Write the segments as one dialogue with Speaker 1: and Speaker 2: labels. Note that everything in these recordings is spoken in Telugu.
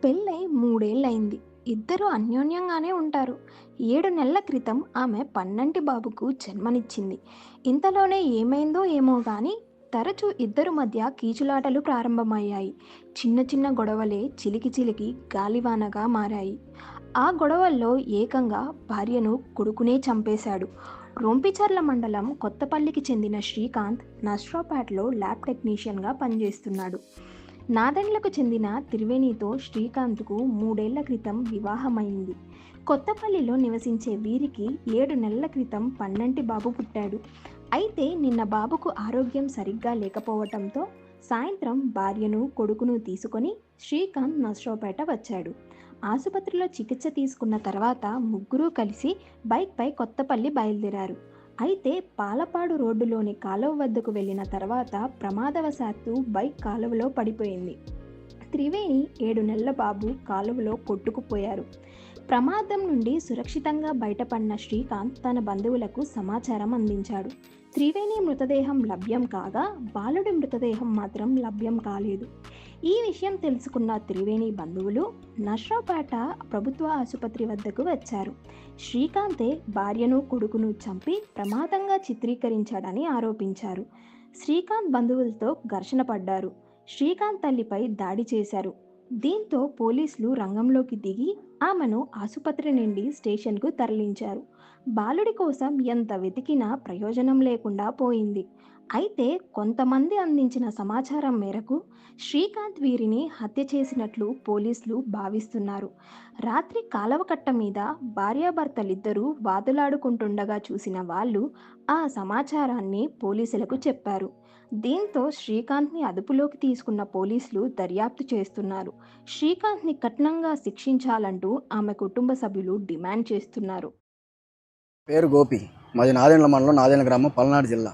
Speaker 1: పెళ్ళై 3 ఏళ్లయింది. ఇద్దరూ అన్యోన్యంగానే ఉంటారు. 7 నెలల క్రితం ఆమె పన్నంటి బాబుకు జన్మనిచ్చింది. ఇంతలోనే ఏమైందో ఏమో గానీ తరచూ ఇద్దరి మధ్య కీచులాటలు ప్రారంభమయ్యాయి. చిన్న చిన్న గొడవలే చిలికి చిలికి గాలివానగా మారాయి. ఆ గొడవల్లో ఏకంగా భార్యను కొడుకునే చంపేశాడు. రొంపిచర్ల మండలం కొత్తపల్లికి చెందిన శ్రీకాంత్ నర్సరావుపేటలో ల్యాబ్ టెక్నీషియన్గా పనిచేస్తున్నాడు. నాదెండ్లకు చెందిన త్రివేణితో శ్రీకాంత్కు 3 ఏళ్ల క్రితం వివాహమైంది. కొత్తపల్లిలో నివసించే వీరికి 7 నెలల క్రితం పన్నంటి బాబు పుట్టాడు. అయితే నిన్న బాబుకు ఆరోగ్యం సరిగ్గా లేకపోవటంతో సాయంత్రం భార్యను కొడుకును తీసుకొని శ్రీకాంత్ నర్సరావుపేట వచ్చాడు. ఆసుపత్రిలో చికిత్స తీసుకున్న తర్వాత ముగ్గురూ కలిసి బైక్పై కొత్తపల్లి బయలుదేరారు. అయితే పాలపాడు రోడ్డులోని కాలువ వద్దకు వెళ్ళిన తర్వాత ప్రమాదవశాత్తు బైక్ కాలువలో పడిపోయింది. త్రివేణి 7 నెలల బాబు కాలువలో కొట్టుకుపోయారు. ప్రమాదం నుండి సురక్షితంగా బయటపడిన శ్రీకాంత్ తన బంధువులకు సమాచారం అందించాడు. త్రివేణి మృతదేహం లభ్యం కాగా బాలుడి మృతదేహం మాత్రం లభ్యం కాలేదు. ఈ విషయం తెలుసుకున్న త్రివేణి బంధువులు నర్సరావుపేట ప్రభుత్వ ఆసుపత్రి వద్దకు వచ్చారు. శ్రీకాంతే భార్యను కొడుకును చంపి ప్రమాదంగా చిత్రీకరించాడని ఆరోపించారు. శ్రీకాంత్ బంధువులతో ఘర్షణ పడ్డారు. శ్రీకాంత్ తల్లిపై దాడి చేశారు. దీంతో పోలీసులు రంగంలోకి దిగి ఆమెను ఆసుపత్రి నుండి స్టేషన్కు తరలించారు. బాలుడి కోసం ఎంత వెతికినా ప్రయోజనం లేకుండా పోయింది. అయితే కొంతమంది అందించిన సమాచారం మేరకు శ్రీకాంత్ వీరిని హత్య చేసినట్లు పోలీసులు భావిస్తున్నారు. రాత్రి కాలవకట్ట మీద భార్యాభర్తలిద్దరూ వాదులాడుకుంటుండగా చూసిన వాళ్ళు ఆ సమాచారాన్ని పోలీసులకు చెప్పారు. దీంతో శ్రీకాంత్ని అదుపులోకి తీసుకున్న పోలీసులు దర్యాప్తు చేస్తున్నారు. శ్రీకాంత్ని కఠినంగా శిక్షించాలంటూ ఆమె కుటుంబ సభ్యులు డిమాండ్ చేస్తున్నారు.
Speaker 2: పేరు గోపి. మాది నాదెండ్ల మండలం, నాదెండ్ల గ్రామం, పల్నాడు జిల్లా.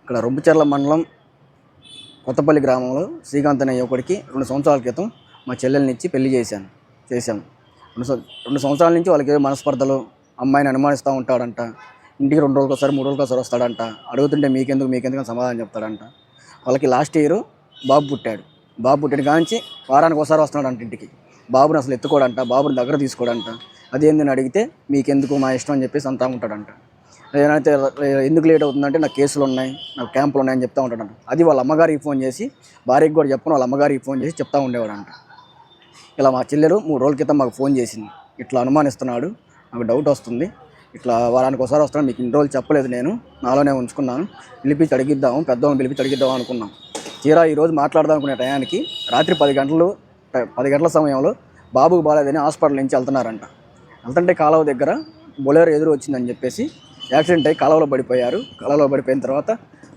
Speaker 2: ఇక్కడ రొంపిచెర్ల మండలం కొత్తపల్లి గ్రామంలో శ్రీకాంత్ అనే యువకుడికి 2 సంవత్సరాల క్రితం మా చెల్లెల్నిచ్చి పెళ్లి చేశాము. 2 సంవత్సరాల నుంచి వాళ్ళకి ఏదో మనస్పర్ధలు, అమ్మాయిని అనుమానిస్తూ ఉంటాడంట. ఇంటికి 2 రోజులకోసారి 3 రోజులకోసారి వస్తాడంట. అడుగుతుంటే మీకెందుకు అని సమాధానం చెప్తాడంట. వాళ్ళకి లాస్ట్ ఇయర్ బాబు పుట్టిన కాంచి వారానికి ఒకసారి వస్తున్నాడంట ఇంటికి. బాబుని అసలు ఎత్తుకోడంట, బాబుని దగ్గర తీసుకోడంట. అదేందని అడిగితే మీకెందుకు, మా ఇష్టం అని చెప్పేసి అంతా ఉంటాడంట. ఏదైతే ఎందుకు లేట్ అవుతుందంటే నాకు కేసులు ఉన్నాయి, నాకు క్యాంపులు ఉన్నాయని చెప్తూ ఉంటాడంట. అది వాళ్ళ అమ్మగారికి ఫోన్ చేసి, భార్యకి కూడా చెప్పను, వాళ్ళ అమ్మగారికి ఫోన్ చేసి చెప్తూ ఉండేవాడంట. ఇలా మా చెల్లెలు 3 రోజుల క్రితం మాకు ఫోన్ చేసింది. ఇట్లా అనుమానిస్తున్నాడు, నాకు డౌట్ వస్తుంది, ఇట్లా వారానికి ఒకసారి వస్తున్నాడు, మీకు ఇన్ని రోజులు చెప్పలేదు, నేను నాలోనే ఉంచుకున్నాను, పిలిపించి అడిగిద్దాం అనుకున్నాం. తీరా ఈరోజు మాట్లాడదాం అనుకునే టయానికి రాత్రి 10 గంటల సమయంలో బాబుకు బాగాలేదని హాస్పిటల్ నుంచి వెళ్తున్నారంట. వెళ్తుంటే కాలువ దగ్గర బొలేరో ఎదురు వచ్చిందని చెప్పేసి యాక్సిడెంట్ అయ్యి కాలువలో పడిపోయారు. కాలువలో పడిపోయిన తర్వాత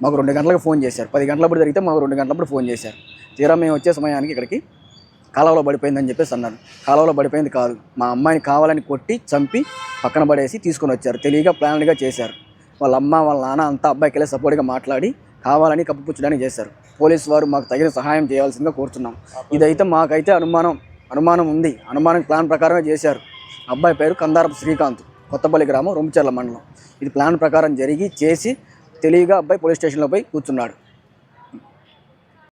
Speaker 2: మాకు 2 గంటలకు ఫోన్ చేశారు. 10 గంటలప్పుడు జరిగితే మాకు 2 గంటలప్పుడు ఫోన్ చేశారు. తీరా మేము వచ్చే సమయానికి ఇక్కడికి కాలువలో పడిపోయిందని చెప్పేసి అన్నారు. కాలువలో పడిపోయింది కాదు, మా అమ్మాయిని కావాలని కొట్టి చంపి పక్కన పడేసి తీసుకొని వచ్చారు. తెలియక ప్లాన్డ్గా చేశారు. వాళ్ళ అమ్మ వాళ్ళ నాన్న అంతా అబ్బాయికి వెళ్ళి సపోర్ట్గా మాట్లాడి కావాలని కప్పిపుచ్చడానికి చేశారు. పోలీసు వారు మాకు తగిన సహాయం చేయాల్సిందిగా కోరుతున్నాం. ఇదైతే మాకైతే అనుమానం ఉంది. అనుమానం ప్లాన్ ప్రకారమే చేశారు. అబ్బాయి పేరు కందారపు శ్రీకాంత్, కొత్తపల్లి గ్రామం, రొంపిచెర్ల మండలం. ఇది ప్లాన్ ప్రకారం చేసి తెలియగా అబ్బాయి పోలీస్ స్టేషన్లో పోయి కూర్చున్నాడు.